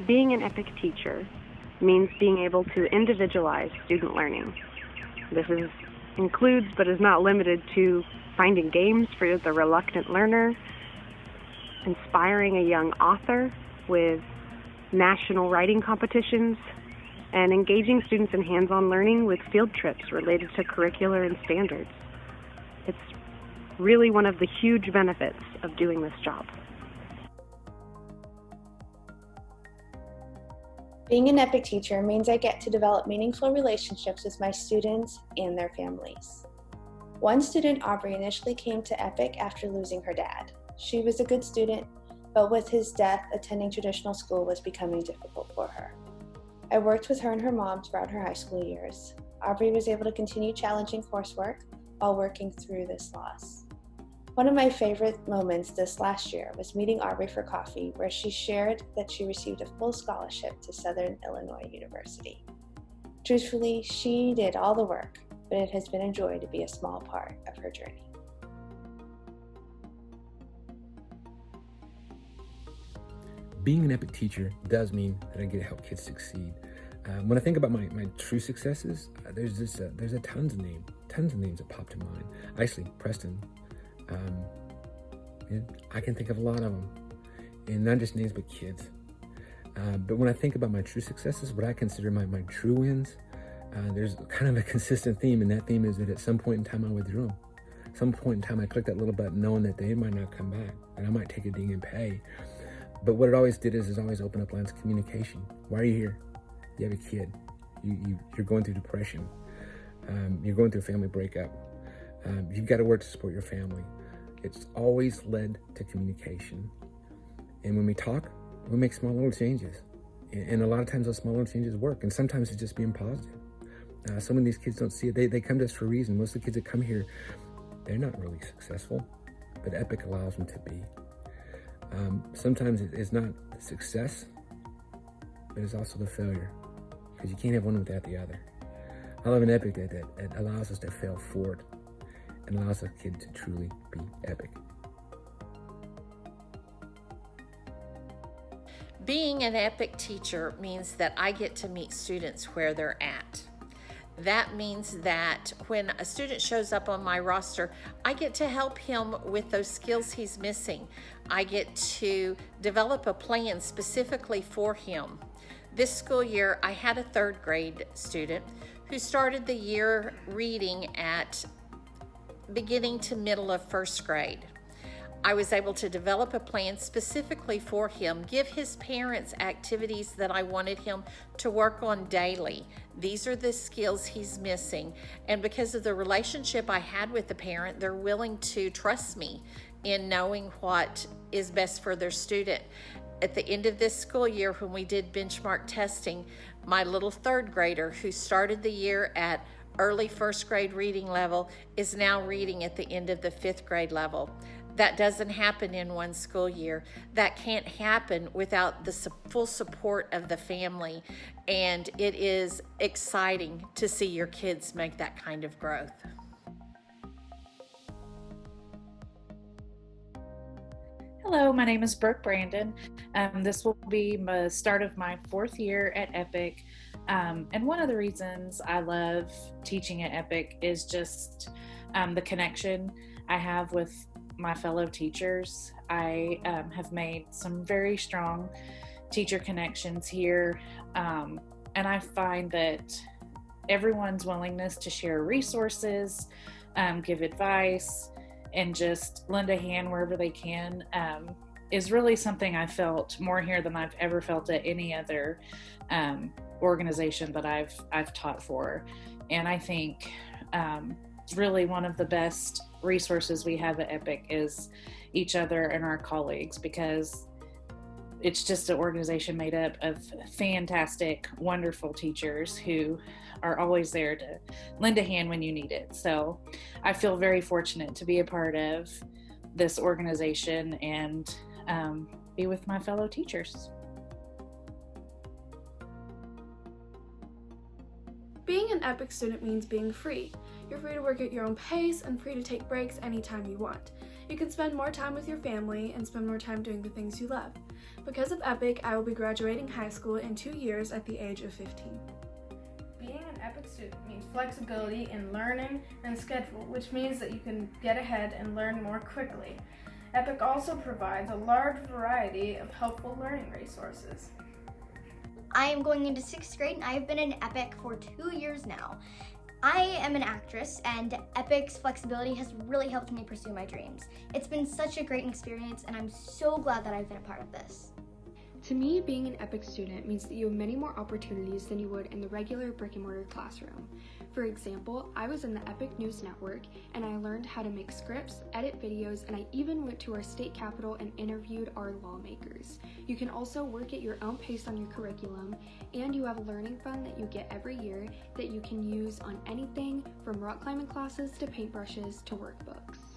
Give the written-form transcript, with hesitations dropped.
Being an EPIC teacher means being able to individualize student learning. Includes but is not limited to finding games for the reluctant learner, inspiring a young author with national writing competitions, and engaging students in hands-on learning with field trips related to curricular and standards. It's really one of the huge benefits of doing this job. Being an EPIC teacher means I get to develop meaningful relationships with my students and their families. One student, Aubrey, initially came to EPIC after losing her dad. She was a good student, but with his death, attending traditional school was becoming difficult for her. I worked with her and her mom throughout her high school years. Aubrey was able to continue challenging coursework while working through this loss. One of my favorite moments this last year was meeting Aubrey for coffee, where she shared that she received a full scholarship to Southern Illinois University. Truthfully, she did all the work, but it has been a joy to be a small part of her journey. Being an EPIC teacher does mean that I get to help kids succeed. When I think about my true successes, there's tons of names that pop to mind. Actually, Preston. I can think of a lot of them, and not just names, but kids. But when I think about my true successes, what I consider my true wins, there's kind of a consistent theme, and that theme is that at some point in time I withdrew them. At some point in time I clicked that little button knowing that they might not come back, and I might take a ding and pay. But what it always did is always open up lines of communication. Why are you here? You have a kid. You're going through depression. You're going through a family breakup. You've got to work to support your family. It's always led to communication. And when we talk, we make small little changes. And a lot of times those small little changes work. And sometimes it's just being positive. Some of these kids don't see it. They come to us for a reason. Most of the kids that come here, they're not really successful, but EPIC allows them to be. Sometimes it's not the success, but it's also the failure, because you can't have one without the other. I love an EPIC that allows us to fail forward and allows a kid to truly be EPIC. Being an EPIC teacher means that I get to meet students where they're at. That means that when a student shows up on my roster, I get to help him with those skills he's missing. I get to develop a plan specifically for him. This school year, I had a third grade student who started the year reading at beginning to middle of first grade. I was able to develop a plan specifically for him, give his parents activities that I wanted him to work on daily. These are the skills he's missing. And because of the relationship I had with the parent, they're willing to trust me in knowing what is best for their student. At the end of this school year, when we did benchmark testing, my little third grader who started the year at early first grade reading level is now reading at the end of the fifth grade level. That doesn't happen in one school year. That can't happen without the full support of the family. And it is exciting to see your kids make that kind of growth. Hello, my name is Brooke Brandon. This will be the start of my fourth year at EPIC. And one of the reasons I love teaching at EPIC is just the connection I have with my fellow teachers. I have made some very strong teacher connections here, and I find that everyone's willingness to share resources, give advice, and just lend a hand wherever they can is really something I felt more here than I've ever felt at any other organization that I've taught for. And I think really one of the best resources we have at EPIC is each other and our colleagues, because it's just an organization made up of fantastic, wonderful teachers who are always there to lend a hand when you need it. So I feel very fortunate to be a part of this organization and be with my fellow teachers. Being an EPIC student means being free. You're free to work at your own pace and free to take breaks anytime you want. You can spend more time with your family and spend more time doing the things you love. Because of EPIC, I will be graduating high school in 2 years at the age of 15. Being an EPIC student means flexibility in learning and schedule, which means that you can get ahead and learn more quickly. EPIC also provides a large variety of helpful learning resources. I am going into 6th grade and I have been in EPIC for 2 years now. I am an actress and EPIC's flexibility has really helped me pursue my dreams. It's been such a great experience and I'm so glad that I've been a part of this. To me, being an EPIC student means that you have many more opportunities than you would in the regular brick-and-mortar classroom. For example, I was in the EPIC News Network and I learned how to make scripts, edit videos, and I even went to our state capitol and interviewed our lawmakers. You can also work at your own pace on your curriculum, and you have a learning fund that you get every year that you can use on anything from rock climbing classes to paintbrushes to workbooks.